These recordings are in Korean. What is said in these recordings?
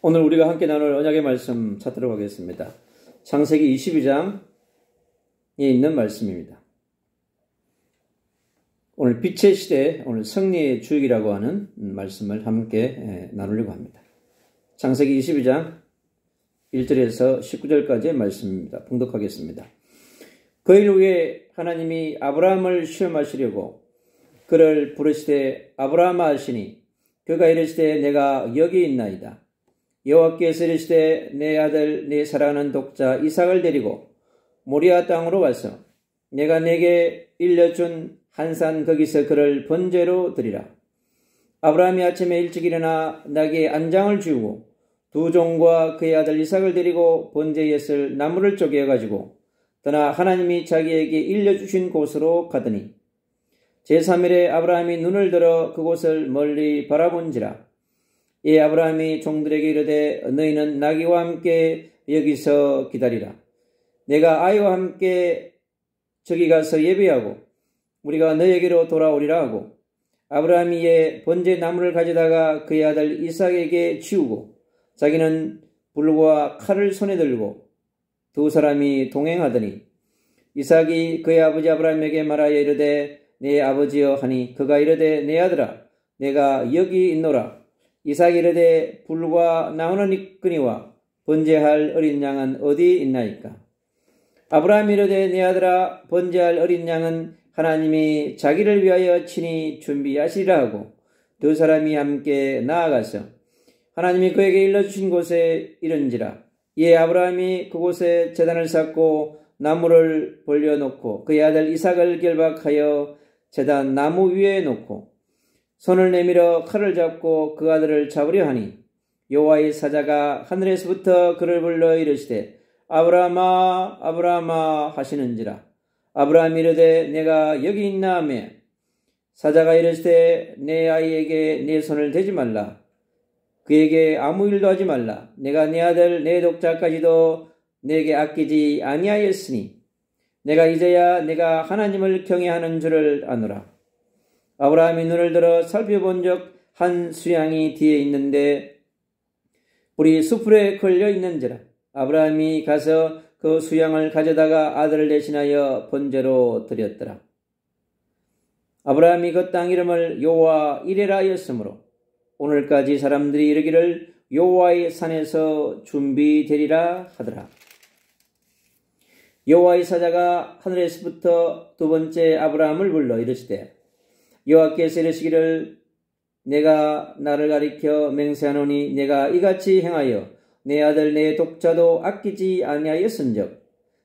오늘 우리가 함께 나눌 언약의 말씀 찾도록 하겠습니다. 창세기 22장에 있는 말씀입니다. 오늘 빛의 시대, 오늘 승리의 주역이라고 하는 말씀을 함께 나누려고 합니다. 창세기 22장 1절에서 19절까지의 말씀입니다. 봉독하겠습니다. 그 일 후에 하나님이 아브라함을 시험하시려고 그를 부르시되 아브라함아 하시니 그가 이르시되 내가 여기 있나이다. 여호와께서 이르시되 내 아들 내 사랑하는 독자 이삭을 데리고 모리아 땅으로 와서 내가 내게 일러준 한 산 거기서 그를 번제로 드리라. 아브라함이 아침에 일찍 일어나 나귀의 안장을 지우고 두 종과 그의 아들 이삭을 데리고 번제에 쓸 나무를 쪼개어 가지고 떠나 하나님이 자기에게 일러주신 곳으로 가더니 제3일에 아브라함이 눈을 들어 그곳을 멀리 바라본지라. 이 아브라함이 종들에게 이르되 너희는 나귀와 함께 여기서 기다리라. 내가 아이와 함께 저기 가서 예배하고 우리가 너에게로 돌아오리라 하고 아브라함이 이에 번제 나무를 가져다가 그의 아들 이삭에게 치우고 자기는 불과 칼을 손에 들고 두 사람이 동행하더니 이삭이 그의 아버지 아브라함에게 말하여 이르되 내 아버지여 하니 그가 이르되 내 아들아 내가 여기 있노라. 이삭이 이르되 불과 나오는 이끄니와 번제할 어린 양은 어디 있나이까? 아브라함이 이르되 내 아들아 번제할 어린 양은 하나님이 자기를 위하여 친히 준비하시리라 하고 두 사람이 함께 나아가서 하나님이 그에게 일러주신 곳에 이른지라. 이에 아브라함이 그곳에 제단을 쌓고 나무를 벌려놓고 그의 아들 이삭을 결박하여 제단 나무 위에 놓고 손을 내밀어 칼을 잡고 그 아들을 잡으려 하니 여호와의 사자가 하늘에서부터 그를 불러 이르시되 아브라함아 아브라함아 하시는지라. 아브라함이 이르되 내가 여기 있나 하며 사자가 이르시되 내 아이에게 내 손을 대지 말라. 그에게 아무 일도 하지 말라. 내가 내 아들 내 독자까지도 내게 아끼지 아니하였으니 내가 이제야 내가 하나님을 경외하는 줄을 아노라. 아브라함이 눈을 들어 살펴본즉 한 수양이 뒤에 있는데 불이 숯불에 걸려 있는지라. 아브라함이 가서 그 수양을 가져다가 아들을 대신하여 번제로 드렸더라. 아브라함이 그 땅 이름을 여호와 이레라 하였으므로 오늘까지 사람들이 이르기를 여호와의 산에서 준비되리라 하더라. 여호와의 사자가 하늘에서부터 두 번째 아브라함을 불러 이르시되 여호와께서 이르시기를 내가 나를 가리켜 맹세하노니 내가 이같이 행하여 내 아들 내 독자도 아끼지 아니하였은즉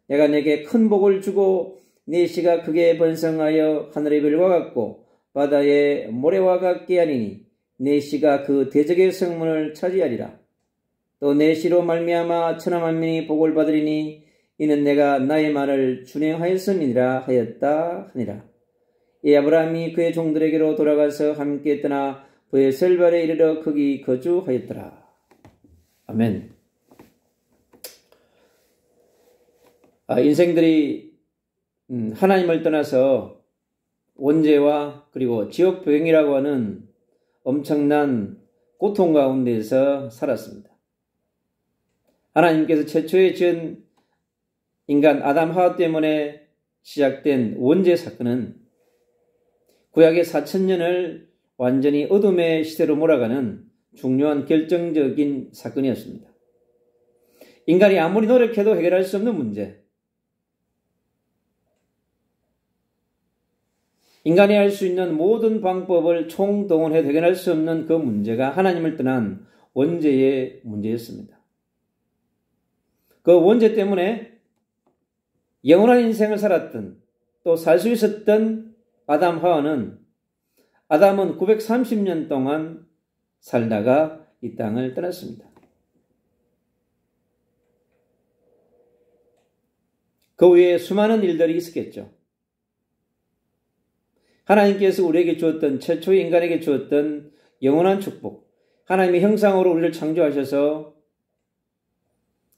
내가 내게 큰 복을 주고 네 씨가 크게 번성하여 하늘의 별과 같고 바다의 모래와 같게 하리니 네 씨가 그 대적의 성문을 차지하리라. 또 내 씨로 말미암아 천하 만민이 복을 받으리니 이는 내가 나의 말을 준행하였음이니라 하였다 하니라. 이 아브라함이 그의 종들에게로 돌아가서 함께 떠나 브에셀발에 이르러 거기 거주하였더라. 아멘. 인생들이 하나님을 떠나서 원죄와 그리고 지옥 병이라고 하는 엄청난 고통 가운데서 살았습니다. 하나님께서 최초에 지은 인간 아담 하와 때문에 시작된 원죄 사건은 구약의 4000년을 완전히 어둠의 시대로 몰아가는 중요한 결정적인 사건이었습니다. 인간이 아무리 노력해도 해결할 수 없는 문제, 인간이 할 수 있는 모든 방법을 총동원해도 해결할 수 없는 그 문제가 하나님을 떠난 원죄의 문제였습니다. 그 원죄 때문에 영원한 인생을 살았던 또 살 수 있었던 아담 하와는 아담은 930년 동안 살다가 이 땅을 떠났습니다. 그 후에 수많은 일들이 있었겠죠. 하나님께서 우리에게 주었던 최초의 인간에게 주었던 영원한 축복, 하나님의 형상으로 우리를 창조하셔서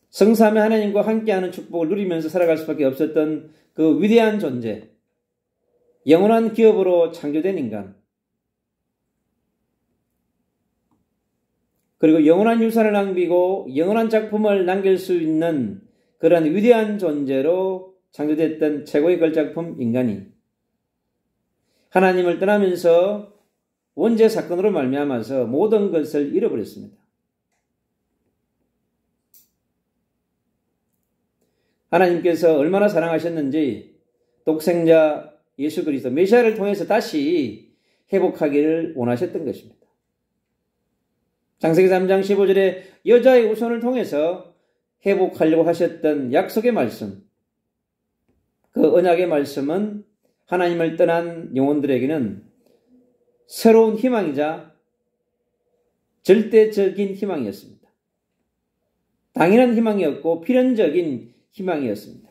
성삼의 하나님과 함께하는 축복을 누리면서 살아갈 수밖에 없었던 그 위대한 존재, 영원한 기업으로 창조된 인간, 그리고 영원한 유산을 남기고 영원한 작품을 남길 수 있는 그런 위대한 존재로 창조됐던 최고의 걸작품 인간이 하나님을 떠나면서 원죄 사건으로 말미암아서 모든 것을 잃어버렸습니다. 하나님께서 얼마나 사랑하셨는지 독생자 예수 그리스도 메시아를 통해서 다시 회복하기를 원하셨던 것입니다. 창세기 3장 15절에 여자의 후손을 통해서 회복하려고 하셨던 약속의 말씀, 그 언약의 말씀은 하나님을 떠난 영혼들에게는 새로운 희망이자 절대적인 희망이었습니다. 당연한 희망이었고 필연적인 희망이었습니다.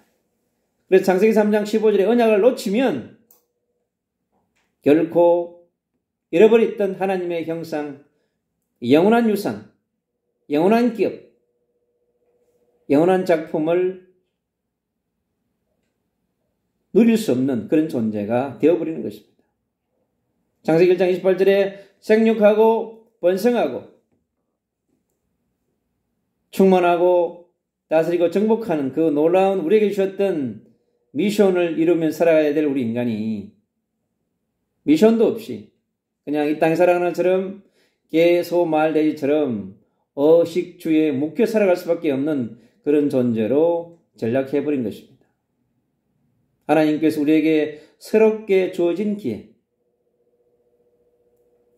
그래서 창세기 3장 15절에 언약을 놓치면 결코 잃어버렸던 하나님의 형상, 영원한 유산, 영원한 기업, 영원한 작품을 누릴 수 없는 그런 존재가 되어버리는 것입니다. 창세기 1장 28절에 생육하고 번성하고 충만하고 다스리고 정복하는 그 놀라운 우리에게 주셨던 미션을 이루며 살아가야 될 우리 인간이 미션도 없이 그냥 이 땅에 살아가는 것처럼 개, 소, 말, 돼지처럼 어식주에 묶여 살아갈 수밖에 없는 그런 존재로 전락해버린 것입니다. 하나님께서 우리에게 새롭게 주어진 기회,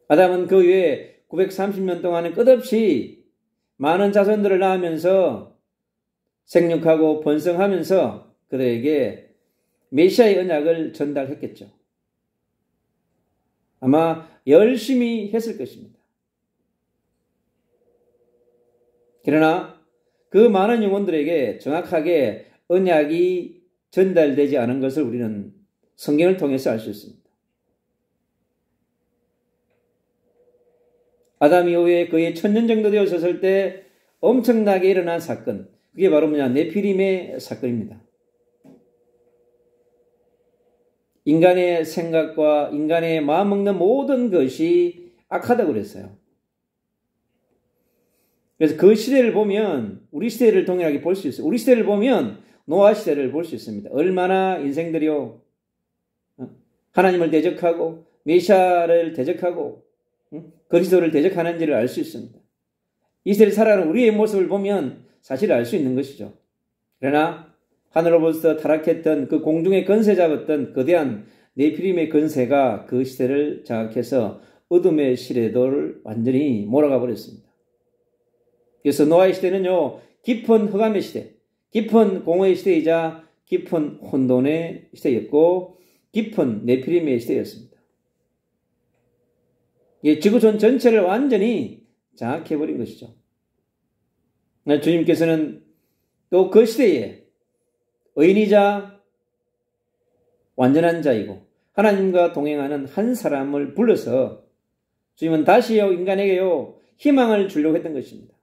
아담은 그 후에 930년 동안은 끝없이 많은 자손들을 낳으면서 생육하고 번성하면서 그들에게 메시아의 언약을 전달했겠죠. 아마 열심히 했을 것입니다. 그러나 그 많은 영혼들에게 정확하게 언약이 전달되지 않은 것을 우리는 성경을 통해서 알 수 있습니다. 아담 이후에 거의 1000년 정도 되었을 때 엄청나게 일어난 사건, 그게 바로 네피림의 사건입니다. 인간의 생각과 인간의 마음먹는 모든 것이 악하다고 그랬어요. 그래서 그 시대를 보면 우리 시대를 동일하게 볼 수 있어요. 우리 시대를 보면 노아 시대를 볼 수 있습니다. 얼마나 인생들이요 하나님을 대적하고 메시아를 대적하고 그리스도를 대적하는지를 알 수 있습니다. 이 시대를 살아가는 우리의 모습을 보면 사실 알 수 있는 것이죠. 그러나 하늘로부터 타락했던 그 공중의 건세 잡았던 거대한 네피림의 건세가 그 시대를 장악해서 어둠의 시대도를 완전히 몰아가 버렸습니다. 그래서 노아의 시대는요, 깊은 흑암의 시대, 깊은 공허의 시대이자 깊은 혼돈의 시대였고 깊은 네피림의 시대였습니다. 지구촌 전체를 완전히 장악해버린 것이죠. 주님께서는 또 그 시대에 의인이자 완전한 자이고 하나님과 동행하는 한 사람을 불러서 주님은 다시요 인간에게요 희망을 주려고 했던 것입니다.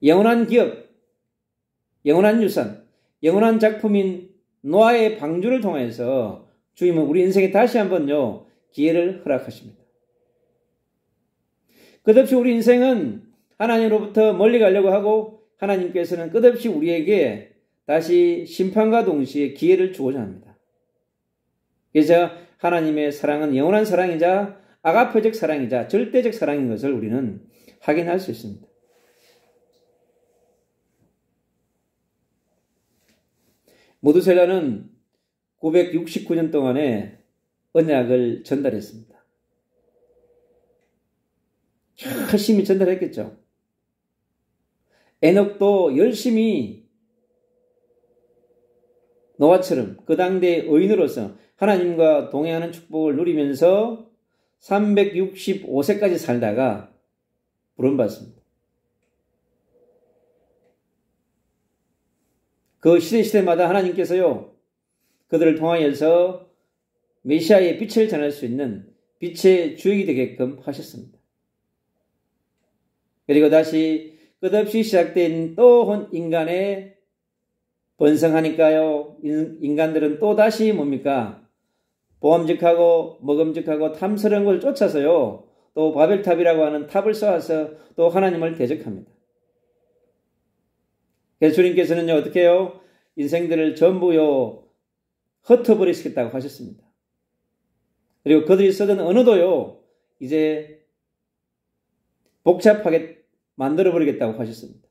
영원한 기업, 영원한 유산, 영원한 작품인 노아의 방주를 통해서 주님은 우리 인생에 다시 한번요 기회를 허락하십니다. 끝없이 우리 인생은 하나님으로부터 멀리 가려고 하고 하나님께서는 끝없이 우리에게 다시 심판과 동시에 기회를 주고자 합니다. 그래서 하나님의 사랑은 영원한 사랑이자 아가페적 사랑이자 절대적 사랑인 것을 우리는 확인할 수 있습니다. 모두셀라는 969년 동안에 언약을 전달했습니다. 열심히 전달했겠죠. 에녹도 열심히 노아처럼 그 당대의 의인으로서 하나님과 동행하는 축복을 누리면서 365세까지 살다가 부름받습니다. 그 시대마다 하나님께서요 그들을 통하여서 메시아의 빛을 전할 수 있는 빛의 주역이 되게끔 하셨습니다. 그리고 다시 끝없이 시작된 또 인간의 번성하니까요 인간들은 또 다시 뭡니까? 보암직하고 먹음직하고 탐스러운 걸 쫓아서요 또 바벨탑이라고 하는 탑을 쌓아서 또 하나님을 대적합니다. 그래서 주님께서는요, 어떻게 해요? 인생들을 전부요, 흩어버리시겠다고 하셨습니다. 그리고 그들이 쓰던 언어도요, 이제 복잡하게 만들어버리겠다고 하셨습니다.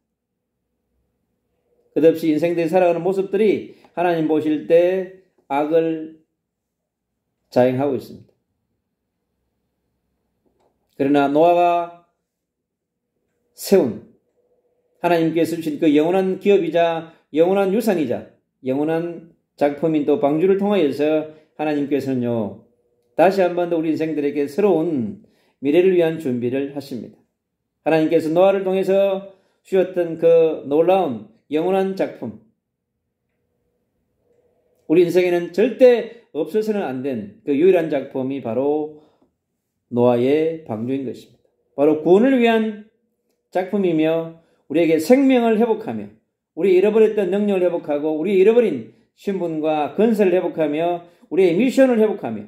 끝없이 인생들이 살아가는 모습들이 하나님 보실 때 악을 자행하고 있습니다. 그러나 노아가 세운 하나님께서 주신 그 영원한 기업이자 영원한 유산이자 영원한 작품인 또 방주를 통하여서 하나님께서는요, 다시 한 번 더 우리 인생들에게 새로운 미래를 위한 준비를 하십니다. 하나님께서 노아를 통해서 주셨던 그 놀라운 영원한 작품, 우리 인생에는 절대 없어서는 안 된 그 유일한 작품이 바로 노아의 방주인 것입니다. 바로 구원을 위한 작품이며 우리에게 생명을 회복하며 우리 잃어버렸던 능력을 회복하고 우리 잃어버린 신분과 건설을 회복하며 우리의 미션을 회복하며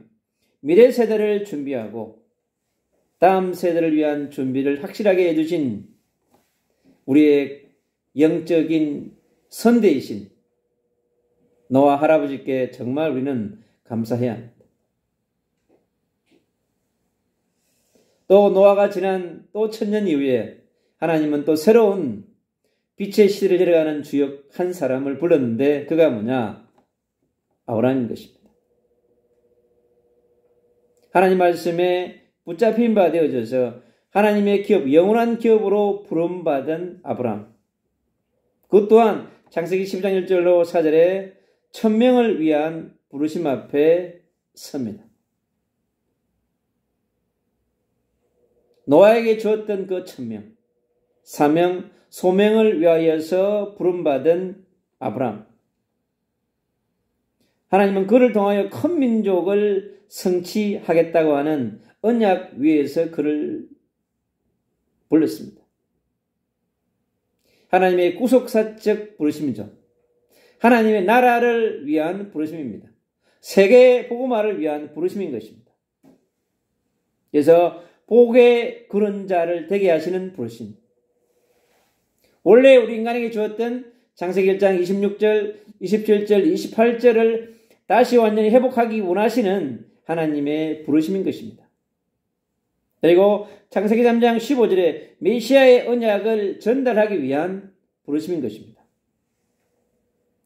미래 세대를 준비하고 다음 세대를 위한 준비를 확실하게 해주신 우리의 영적인 선대이신 노아 할아버지께 정말 우리는 감사해야 합니다. 또 노아가 지난 또 1000년 이후에 하나님은 또 새로운 빛의 시대를 열어가는 주역 한 사람을 불렀는데 그가 뭐냐? 아브라함인 것입니다. 하나님 말씀에 붙잡힌 바 되어져서 하나님의 기업, 영원한 기업으로 부름받은 아브라함. 그것 또한 창세기 12장 1절로 4절에 1000명을 위한 부르심 앞에 섭니다. 노아에게 주었던 그 1000명, 사명, 소명을 위하여서 부름받은 아브라함. 하나님은 그를 통하여 큰 민족을 성취하겠다고 하는 언약 위에서 그를 불렀습니다. 하나님의 구속사적 부르심이죠. 하나님의 나라를 위한 부르심입니다. 세계 복음화를 위한 부르심인 것입니다. 그래서 복의 그런 자를 되게 하시는 부르심. 원래 우리 인간에게 주었던 창세기 1장 26절, 27절, 28절을 다시 완전히 회복하기 원하시는 하나님의 부르심인 것입니다. 그리고 창세기 3장 15절에 메시아의 언약을 전달하기 위한 부르심인 것입니다.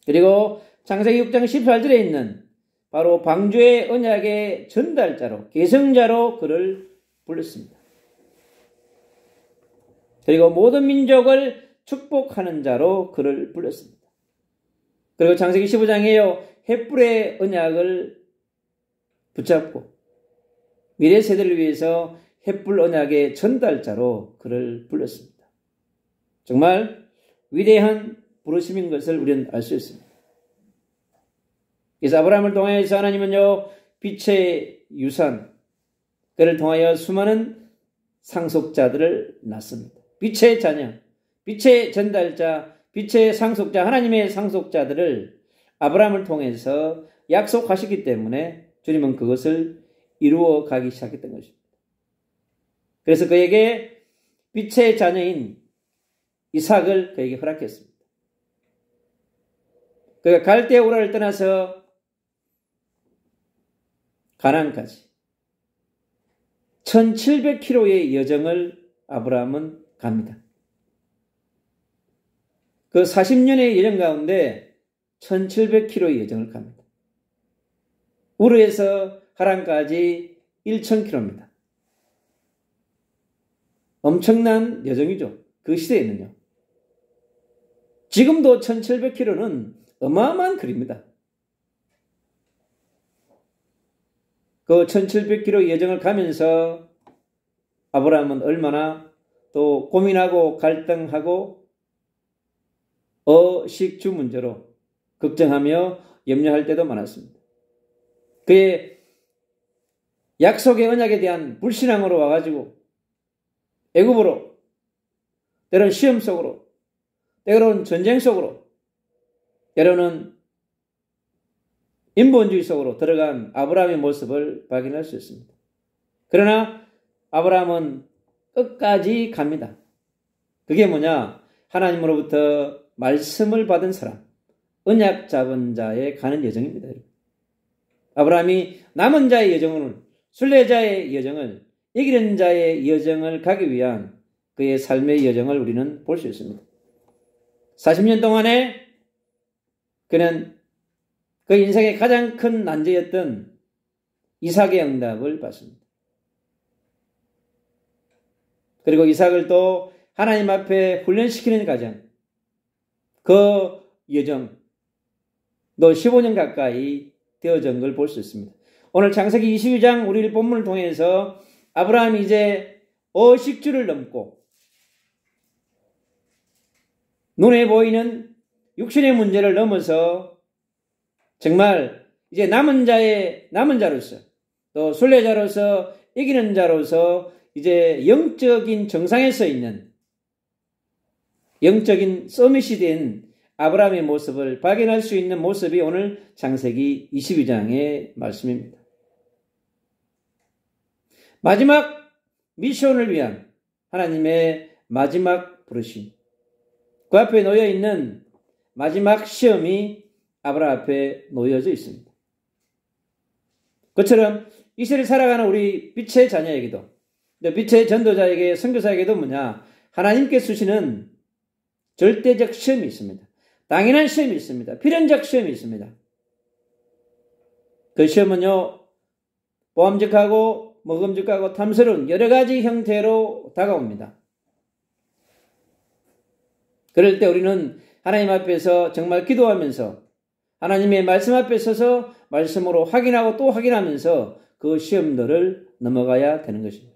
그리고 창세기 6장 18절에 있는 바로 방주의 언약의 전달자로, 계승자로 그를 불렀습니다. 그리고 모든 민족을 축복하는 자로 그를 불렀습니다. 그리고 창세기 15장에요, 횃불의 언약을 붙잡고 미래 세대를 위해서 횃불 언약의 전달자로 그를 불렀습니다. 정말 위대한 부르심인 것을 우리는 알 수 있습니다. 그래서 아브라함을 통하여서 하나님은요, 빛의 유산, 그를 통하여 수많은 상속자들을 낳습니다. 빛의 자녀, 빛의 전달자, 빛의 상속자, 하나님의 상속자들을 아브라함을 통해서 약속하셨기 때문에 주님은 그것을 이루어 가기 시작했던 것입니다. 그래서 그에게 빛의 자녀인 이삭을 그에게 허락했습니다. 그가 갈대 우라를 떠나서 가나안까지 1700km의 여정을 아브라함은 갑니다. 그 40년의 여정 가운데 1700km의 여정을 갑니다. 우르에서 하란까지 1000km입니다. 엄청난 여정이죠. 그 시대에는요. 지금도 1700km는 어마어마한 거리입니다. 그 1700km 여정을 가면서 아브라함은 얼마나 또 고민하고 갈등하고 어식주 문제로 걱정하며 염려할 때도 많았습니다. 그의 약속의 언약에 대한 불신앙으로 와가지고 애굽으로, 때로는 시험 속으로, 때로는 전쟁 속으로, 때로는 인본주의 속으로 들어간 아브라함의 모습을 발견할 수 있습니다. 그러나 아브라함은 끝까지 갑니다. 그게 뭐냐? 하나님으로부터 말씀을 받은 사람, 언약 잡은 자의 가는 여정입니다. 아브라함이 남은 자의 여정을, 순례자의 여정을, 이기는 자의 여정을 가기 위한 그의 삶의 여정을 우리는 볼 수 있습니다. 40년 동안에 그는 그 인생의 가장 큰 난제였던 이삭의 응답을 받습니다. 그리고 이삭을 또 하나님 앞에 훈련시키는 과정, 그 여정, 또 15년 가까이 되어진 걸 볼 수 있습니다. 오늘 창세기 22장 우리 본문을 통해서 아브라함이 이제 어식주를 넘고 눈에 보이는 육신의 문제를 넘어서 정말 이제 남은 자로서 또 순례자로서 이기는 자로서 이제 영적인 정상에 서 있는 영적인 서밋이 된 아브라함의 모습을 발견할 수 있는 모습이 오늘 창세기 22장의 말씀입니다. 마지막 미션을 위한 하나님의 마지막 부르심, 그 앞에 놓여 있는 마지막 시험이 아브라함 앞에 놓여져 있습니다. 그처럼 이 세를 살아가는 우리 빛의 자녀에게도, 빛의 전도자에게, 선교사에게도 뭐냐? 하나님께 주시는 절대적 시험이 있습니다. 당연한 시험이 있습니다. 필연적 시험이 있습니다. 그 시험은요, 보암직하고 먹음직하고 탐스러운 여러 가지 형태로 다가옵니다. 그럴 때 우리는 하나님 앞에서 정말 기도하면서 하나님의 말씀 앞에 서서 말씀으로 확인하고 또 확인하면서 그 시험들을 넘어가야 되는 것입니다.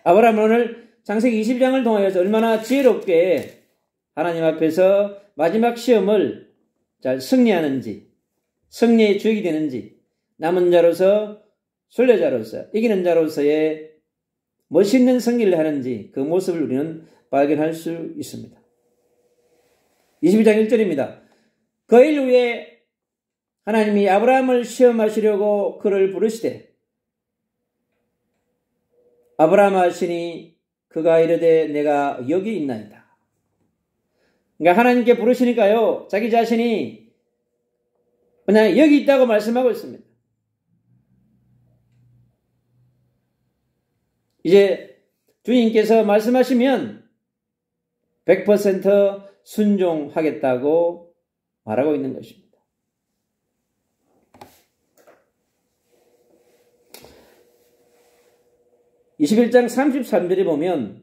아브라함은 오늘 창세기 20장을 통하여서 얼마나 지혜롭게 하나님 앞에서 마지막 시험을 잘 승리하는지, 승리의 주역이 되는지, 남은 자로서, 순례자로서, 이기는 자로서의 멋있는 승리를 하는지 그 모습을 우리는 발견할 수 있습니다. 22장 1절입니다. 그 일 후에 하나님이 아브라함을 시험하시려고 그를 부르시되 아브라함 하시니 그가 이르되 내가 여기 있나이다. 그러니까 하나님께 부르시니까요, 자기 자신이 그냥 여기 있다고 말씀하고 있습니다. 이제 주님께서 말씀하시면 100% 순종하겠다고 말하고 있는 것입니다. (21장 33절에) 보면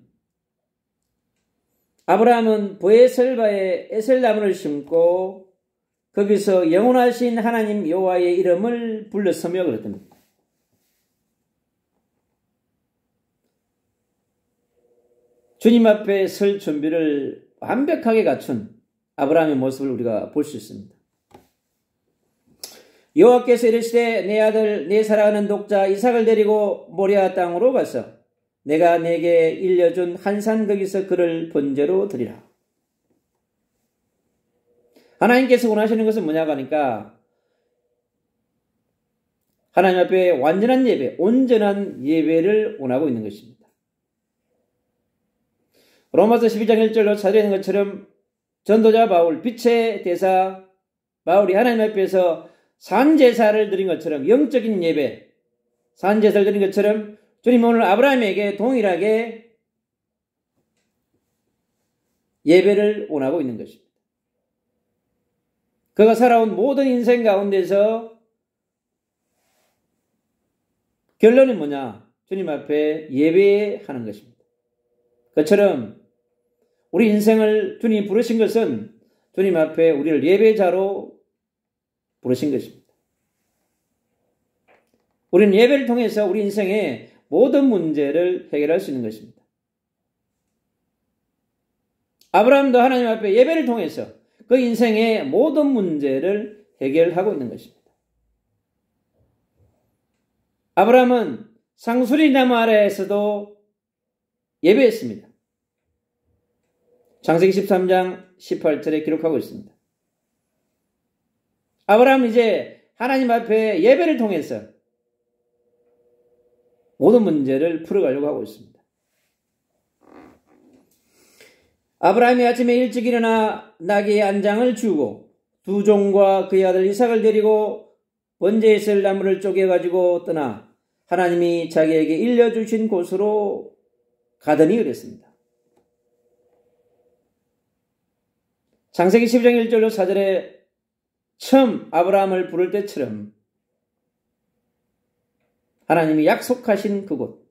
아브라함은 브에셀바에 에셀나무를 심고 거기서 영원하신 하나님 여호와의 이름을 불렀으며 그랬답니다. 주님 앞에 설 준비를 완벽하게 갖춘 아브라함의 모습을 우리가 볼 수 있습니다. 여호와께서 이르시되 내 아들 내 사랑하는 독자 이삭을 데리고 모리아 땅으로 가서 내가 내게 일려준 한 산 거기서 그를 번제로 드리라. 하나님께서 원하시는 것은 뭐냐고 하니까 하나님 앞에 완전한 예배, 온전한 예배를 원하고 있는 것입니다. 로마서 12장 1절로 찾아 있는 것처럼 전도자 바울, 빛의 대사 바울이 하나님 앞에서 산제사를 드린 것처럼 영적인 예배, 산제사를 드린 것처럼 주님 오늘 아브라함에게 동일하게 예배를 원하고 있는 것입니다. 그가 살아온 모든 인생 가운데서 결론은 뭐냐? 주님 앞에 예배하는 것입니다. 그처럼 우리 인생을 주님이 부르신 것은 주님 앞에 우리를 예배자로 부르신 것입니다. 우리는 예배를 통해서 우리 인생의 모든 문제를 해결할 수 있는 것입니다. 아브라함도 하나님 앞에 예배를 통해서 그 인생의 모든 문제를 해결하고 있는 것입니다. 아브라함은 상수리 나무 아래에서도 예배했습니다. 창세기 13장 18절에 기록하고 있습니다. 아브라함은 이제 하나님 앞에 예배를 통해서 모든 문제를 풀어가려고 하고 있습니다. 아브라함이 아침에 일찍 일어나 나귀의 안장을 지우고 두 종과 그의 아들 이삭을 데리고 번제에 있을 나무를 쪼개가지고 떠나 하나님이 자기에게 일러주신 곳으로 가더니 그랬습니다. 창세기 12장 1절로 4절에 처음 아브라함을 부를 때처럼 하나님이 약속하신 그곳,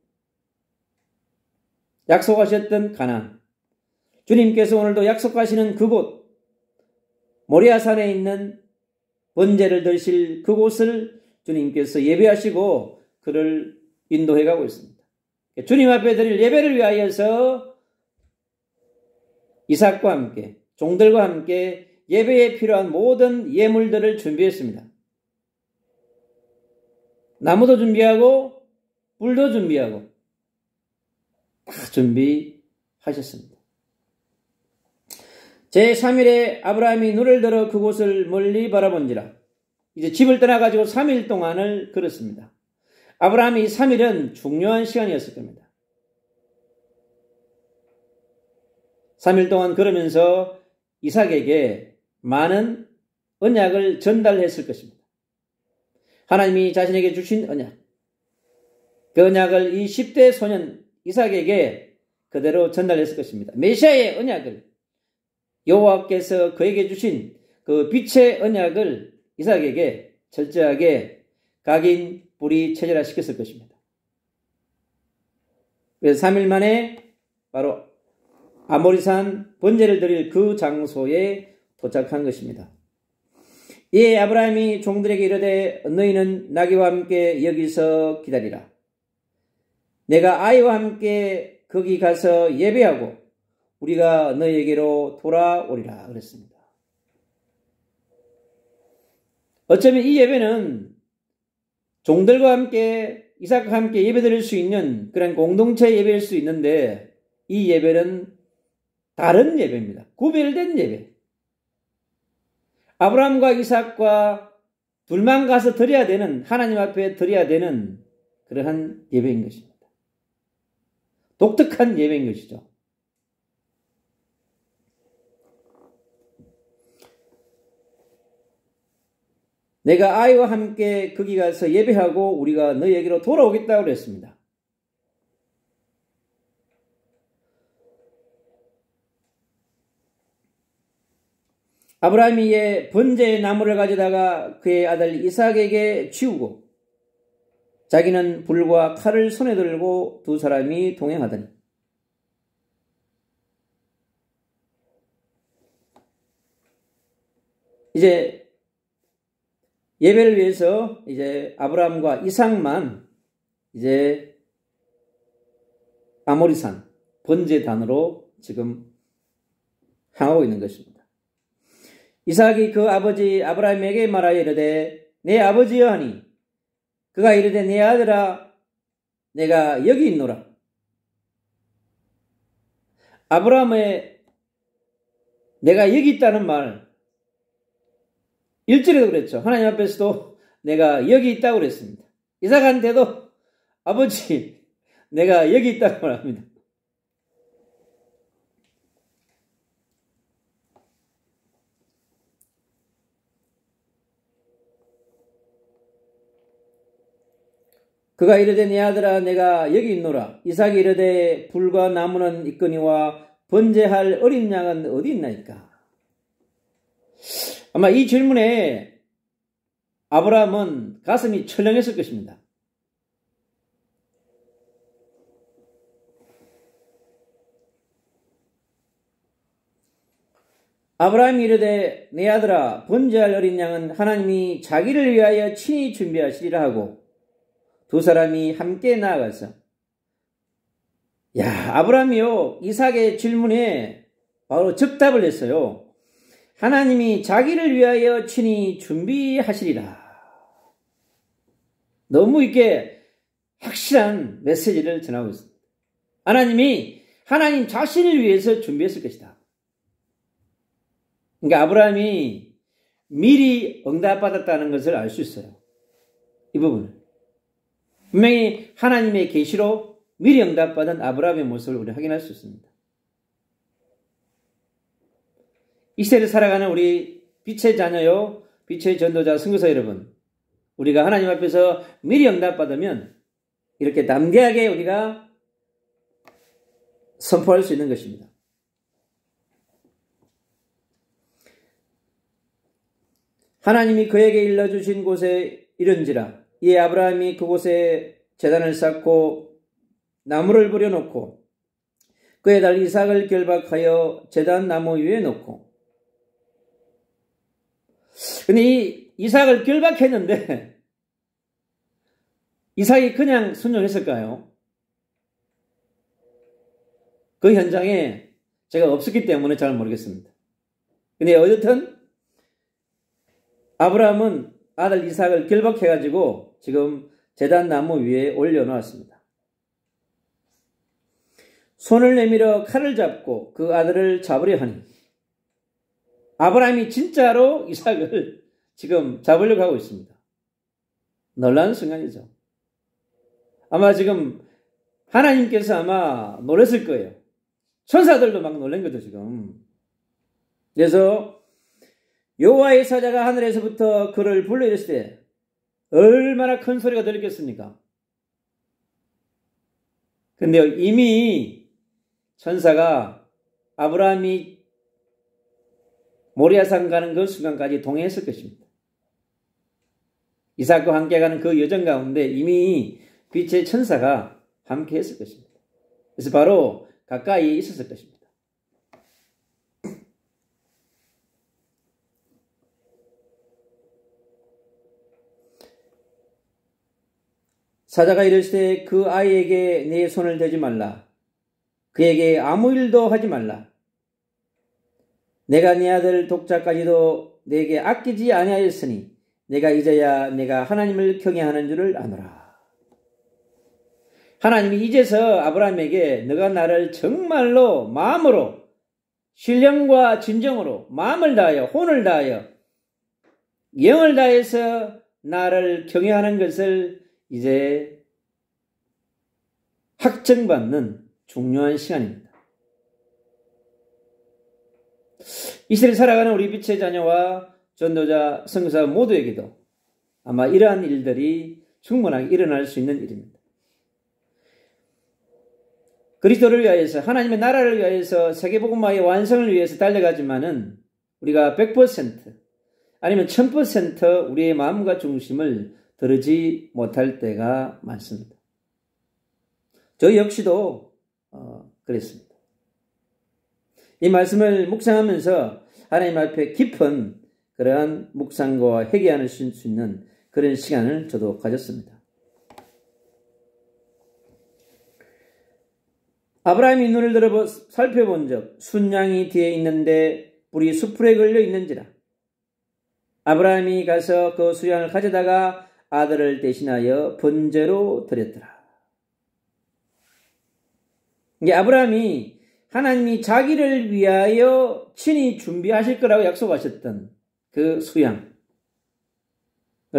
약속하셨던 가나안, 주님께서 오늘도 약속하시는 그곳, 모리아산에 있는 번제를 드실 그곳을 주님께서 예배하시고 그를 인도해 가고 있습니다. 주님 앞에 드릴 예배를 위하여서 이삭과 함께, 종들과 함께 예배에 필요한 모든 예물들을 준비했습니다. 나무도 준비하고 불도 준비하고 다 준비하셨습니다. 제3일에 아브라함이 눈을 들어 그곳을 멀리 바라본지라. 이제 집을 떠나가지고 3일 동안을 걸었습니다. 아브라함이 3일은 중요한 시간이었을 겁니다. 3일 동안 걸으면서 이삭에게 많은 언약을 전달했을 것입니다. 하나님이 자신에게 주신 언약, 그 언약을 이 10대 소년 이삭에게 그대로 전달했을 것입니다. 메시아의 언약을, 여호와께서 그에게 주신 그 빛의 언약을 이삭에게 철저하게 각인, 뿌리, 체질화시켰을 것입니다. 그래서 3일 만에 바로 아모리산 번제를 드릴 그 장소에 도착한 것입니다. 이에 아브라함이 종들에게 이르되 너희는 나귀와 함께 여기서 기다리라. 내가 아이와 함께 거기 가서 예배하고 우리가 너희에게로 돌아오리라 그랬습니다. 어쩌면 이 예배는 종들과 함께 이삭과 함께 예배드릴 수 있는 그런 공동체 예배일 수 있는데 이 예배는 다른 예배입니다. 구별된 예배. 아브라함과 이삭과 둘만 가서 드려야 되는, 하나님 앞에 드려야 되는 그러한 예배인 것입니다. 독특한 예배인 것이죠. 내가 아이와 함께 거기 가서 예배하고 우리가 너희에게로 돌아오겠다고 그랬습니다. 아브라함이 이에 번제의 나무를 가져다가 그의 아들 이삭에게 치우고 자기는 불과 칼을 손에 들고 두 사람이 동행하더니 이제 예배를 위해서 이제 아브라함과 이삭만 이제 아모리산 번제단으로 지금 향하고 있는 것입니다. 이삭이 그 아버지 아브라함에게 말하여 이르되 내 아버지여 하니 그가 이르되 내 아들아 내가 여기 있노라. 아브라함의 내가 여기 있다는 말 1절에도 그랬죠. 하나님 앞에서도 내가 여기 있다고 그랬습니다. 이삭한테도 아버지 내가 여기 있다고 말합니다. 그가 이르되 내 아들아 내가 여기 있노라. 이삭이 이르되 불과 나무는 있거니와 번제할 어린 양은 어디 있나이까. 아마 이 질문에 아브라함은 가슴이 철렁했을 것입니다. 아브라함이 이르되 내 아들아 번제할 어린 양은 하나님이 자기를 위하여 친히 준비하시리라 하고 두 사람이 함께 나아가서 아브라함이요 이삭의 질문에 바로 즉답을 했어요. 하나님이 자기를 위하여 친히 준비하시리라. 너무 이렇게 확실한 메시지를 전하고 있습니다. 하나님이 하나님 자신을 위해서 준비했을 것이다. 그러니까 아브라함이 미리 응답받았다는 것을 알 수 있어요. 이 부분을. 분명히 하나님의 계시로 미리 응답받은 아브라함의 모습을 우리 확인할 수 있습니다. 이 시대를 살아가는 우리 빛의 자녀요, 빛의 전도자 선교사 여러분, 우리가 하나님 앞에서 미리 응답받으면 이렇게 담대하게 우리가 선포할 수 있는 것입니다. 하나님이 그에게 일러주신 곳에 이른지라, 이에 아브라함이 그곳에 제단을 쌓고 나무를 부려놓고 그의 딸 이삭을 결박하여 제단 나무 위에 놓고. 근데 이 이삭을 결박했는데 이삭이 그냥 순종했을까요? 그 현장에 제가 없었기 때문에 잘 모르겠습니다. 근데 어쨌든 아브라함은 아들 이삭을 결박해가지고 지금 제단 나무 위에 올려놓았습니다. 손을 내밀어 칼을 잡고 그 아들을 잡으려 하니, 아브라함이 진짜로 이삭을 지금 잡으려고 하고 있습니다. 놀라운 순간이죠. 아마 지금 하나님께서 아마 놀랐을 거예요. 천사들도 막 놀란 거죠, 지금. 그래서 여호와의 사자가 하늘에서부터 그를 불러 이랬을 때 얼마나 큰 소리가 들렸겠습니까? 근데 이미 천사가 아브라함이 모리아산 가는 그 순간까지 동행했을 것입니다. 이삭과 함께 가는 그 여정 가운데 이미 빛의 천사가 함께 했을 것입니다. 그래서 바로 가까이 있었을 것입니다. 사자가 이르시되 그 아이에게 내 손을 대지 말라. 그에게 아무 일도 하지 말라. 내가 네 아들 독자까지도 내게 아끼지 아니하였으니 내가 이제야 내가 하나님을 경외하는 줄을 아노라. 하나님이 이제서 아브라함에게 너가 나를 정말로 마음으로 신령과 진정으로 마음을 다하여 혼을 다하여 영을 다해서 나를 경외하는 것을 이제 확정받는 중요한 시간입니다. 이 시대를 살아가는 우리 빛의 자녀와 전도자, 선교사 모두에게도 아마 이러한 일들이 충분하게 일어날 수 있는 일입니다. 그리스도를 위하여서, 하나님의 나라를 위하여서, 세계복음화의 완성을 위해서 달려가지만은 우리가 100% 아니면 1000% 우리의 마음과 중심을 들지 못할 때가 많습니다. 저 역시도 그랬습니다. 이 말씀을 묵상하면서 하나님 앞에 깊은 그러한 묵상과 회개하는 수 있는 그런 시간을 저도 가졌습니다. 아브라함이 눈을 들어 살펴본 적, 순양이 뒤에 있는데 뿔이 수풀에 걸려 있는지라. 아브라함이 가서 그 수양을 가져다가 아들을 대신하여 번제로 드렸더라. 이게 아브라함이 하나님이 자기를 위하여 친히 준비하실 거라고 약속하셨던 그 수양을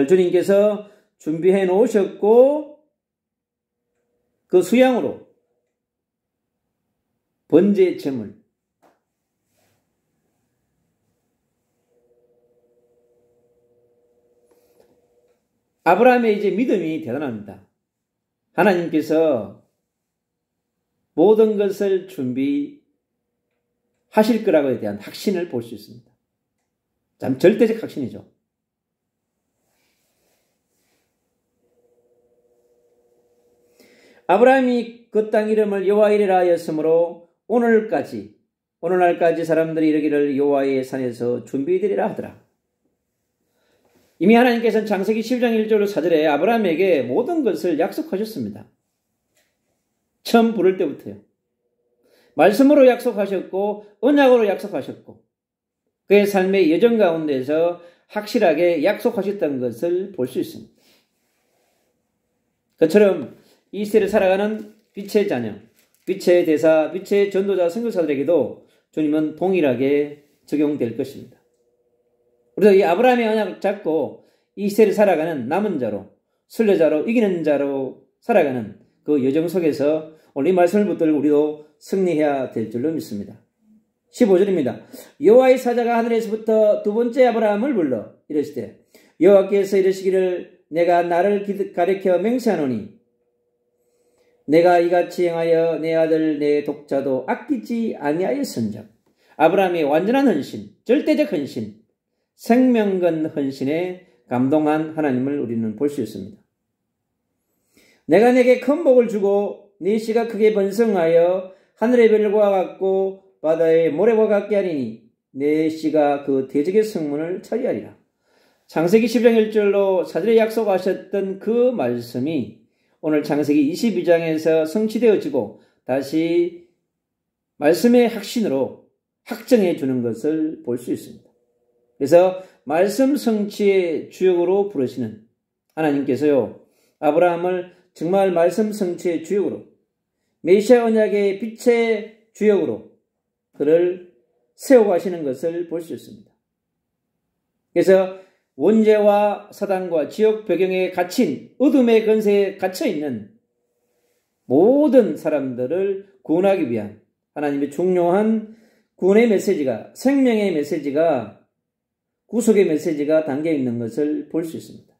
주님께서 준비해 놓으셨고 그 수양으로 번제 제물, 아브라함의 이제 믿음이 대단합니다. 하나님께서 모든 것을 준비하실 거라고에 대한 확신을 볼 수 있습니다. 참 절대적 확신이죠. 아브라함이 그 땅 이름을 여호와이레라 하였으므로 오늘날까지 사람들이 이르기를 여호와의 산에서 준비되리라 하더라. 이미 하나님께서는 창세기 12장 1절로 4절에 아브라함에게 모든 것을 약속하셨습니다. 처음 부를 때부터요. 말씀으로 약속하셨고 언약으로 약속하셨고 그의 삶의 여정 가운데서 확실하게 약속하셨다는 것을 볼 수 있습니다. 그처럼 이 시대를 살아가는 빛의 자녀, 빛의 대사, 빛의 전도자, 선교사들에게도 주님은 동일하게 적용될 것입니다. 우리도 이 아브라함의 언약을 잡고 이 시대를 살아가는 남은 자로, 순례자로, 이기는 자로 살아가는 그 여정 속에서 오늘 이 말씀을 붙들고 우리도 승리해야 될 줄로 믿습니다. 15절입니다. 여호와의 사자가 하늘에서부터 두 번째 아브라함을 불러 이르시되 여호와께서 이르시기를 내가 나를 가리켜 맹세하노니 내가 이같이 행하여 내 아들 내 독자도 아끼지 아니하였은즉 아브라함의 완전한 헌신, 절대적 헌신, 생명건 헌신에 감동한 하나님을 우리는 볼 수 있습니다. 내가 내게 큰 복을 주고 네 씨가 크게 번성하여 하늘의 별과 같고 바다의 모래와 같게 하리니 내 씨가 그 대적의 성문을 차지하리라. 창세기 10장 1절로 사절에 약속하셨던 그 말씀이 오늘 창세기 22장에서 성취되어지고 다시 말씀의 확신으로 확정해 주는 것을 볼 수 있습니다. 그래서 말씀 성취의 주역으로 부르시는 하나님께서요, 아브라함을 정말 말씀 성취의 주역으로, 메시아 언약의 빛의 주역으로 그를 세워가시는 것을 볼 수 있습니다. 그래서 원죄와 사단과 지옥 배경에 갇힌 어둠의 근세에 갇혀있는 모든 사람들을 구원하기 위한 하나님의 중요한 구원의 메시지가, 생명의 메시지가, 구속의 메시지가 담겨있는 것을 볼 수 있습니다.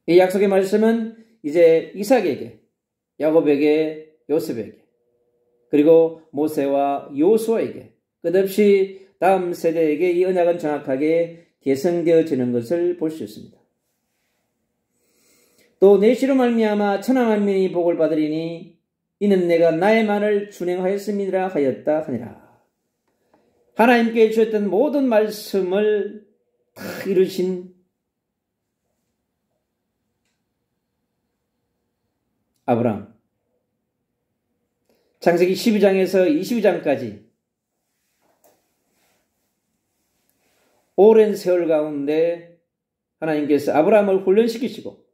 이 약속의 말씀은 이제 이삭에게, 야곱에게, 요셉에게, 그리고 모세와 요수아에게 끝없이 다음 세대에게 이 언약은 정확하게 계승되어지는 것을 볼 수 있습니다. 또 내 씨로 말미암아 천하 만민이 복을 받으리니 이는 내가 나의 말을 준행하였음이라 하였다 하니라. 하나님께 주셨던 모든 말씀을 다 이루신 아브라함, 창세기 12장에서 22장까지 오랜 세월 가운데 하나님께서 아브라함을 훈련시키시고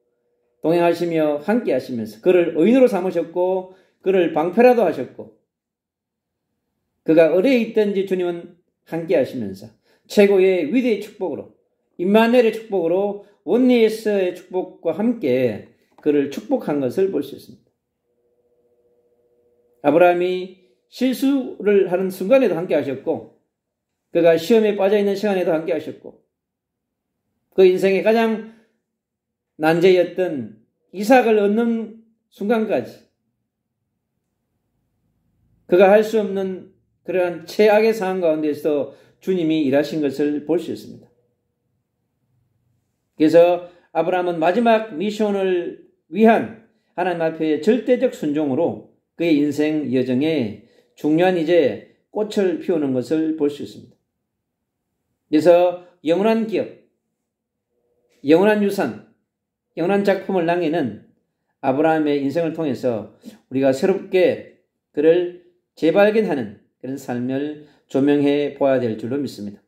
동행하시며 함께 하시면서 그를 의인으로 삼으셨고 그를 방패라도 하셨고 그가 어디에 있든지 주님은 함께 하시면서 최고의 위대의 축복으로 임마누엘의 축복으로 원리에서의 축복과 함께 그를 축복한 것을 볼 수 있습니다. 아브라함이 실수를 하는 순간에도 함께 하셨고 그가 시험에 빠져있는 시간에도 함께 하셨고 그 인생의 가장 난제였던 이삭을 얻는 순간까지 그가 할 수 없는 그러한 최악의 상황 가운데서 주님이 일하신 것을 볼 수 있습니다. 그래서 아브라함은 마지막 미션을 위한 하나님 앞에 절대적 순종으로 그의 인생 여정에 중요한 이제 꽃을 피우는 것을 볼 수 있습니다. 그래서 영원한 기업, 영원한 유산, 영원한 작품을 남기는 아브라함의 인생을 통해서 우리가 새롭게 그를 재발견하는 그런 삶을 조명해 보아야 될 줄로 믿습니다.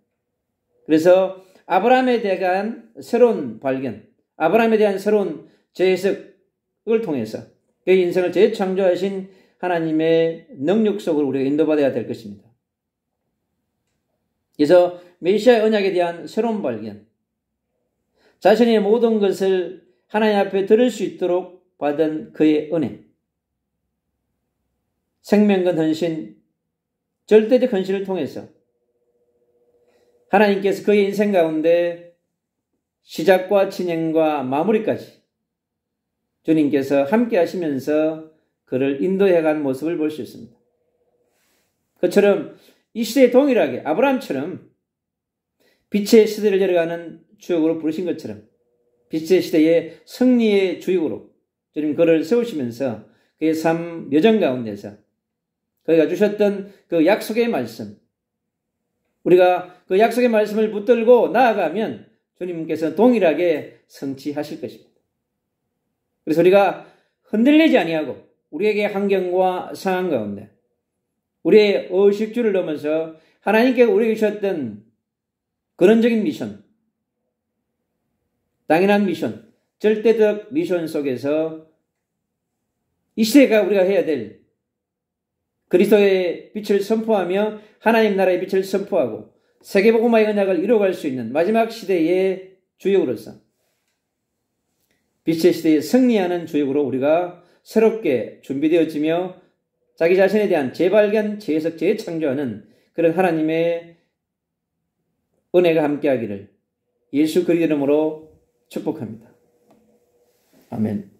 그래서 아브라함에 대한 새로운 발견, 아브라함에 대한 새로운 재해석을 통해서 그의 인생을 재창조하신 하나님의 능력 속으로 우리가 인도받아야 될 것입니다. 그래서 메시아의 언약에 대한 새로운 발견, 자신의 모든 것을 하나님 앞에 들을 수 있도록 받은 그의 은혜, 생명건 헌신, 절대적 헌신을 통해서 하나님께서 그의 인생 가운데 시작과 진행과 마무리까지 주님께서 함께 하시면서 그를 인도해간 모습을 볼 수 있습니다. 그처럼 이 시대에 동일하게 아브라함처럼 빛의 시대를 열어가는 주역으로 부르신 것처럼 빛의 시대의 승리의 주역으로 주님 그를 세우시면서 그의 삶 여정 가운데서 그가 주셨던 그 약속의 말씀, 우리가 그 약속의 말씀을 붙들고 나아가면 주님께서 동일하게 성취하실 것입니다. 그래서 우리가 흔들리지 아니하고 우리에게 환경과 상황 가운데 우리의 의식주를 넘어서 하나님께 우리에게 주셨던 근원적인 미션, 당연한 미션, 절대적 미션 속에서 이 시대가 우리가 해야 될 그리스도의 빛을 선포하며 하나님 나라의 빛을 선포하고 세계복음화의 언약을 이루어갈 수 있는 마지막 시대의 주역으로서 빛의 시대에 승리하는 주역으로 우리가 새롭게 준비되어지며 자기 자신에 대한 재발견, 재해석, 재창조하는 그런 하나님의 은혜가 함께하기를 예수 그리스도 이름으로 축복합니다. 아멘.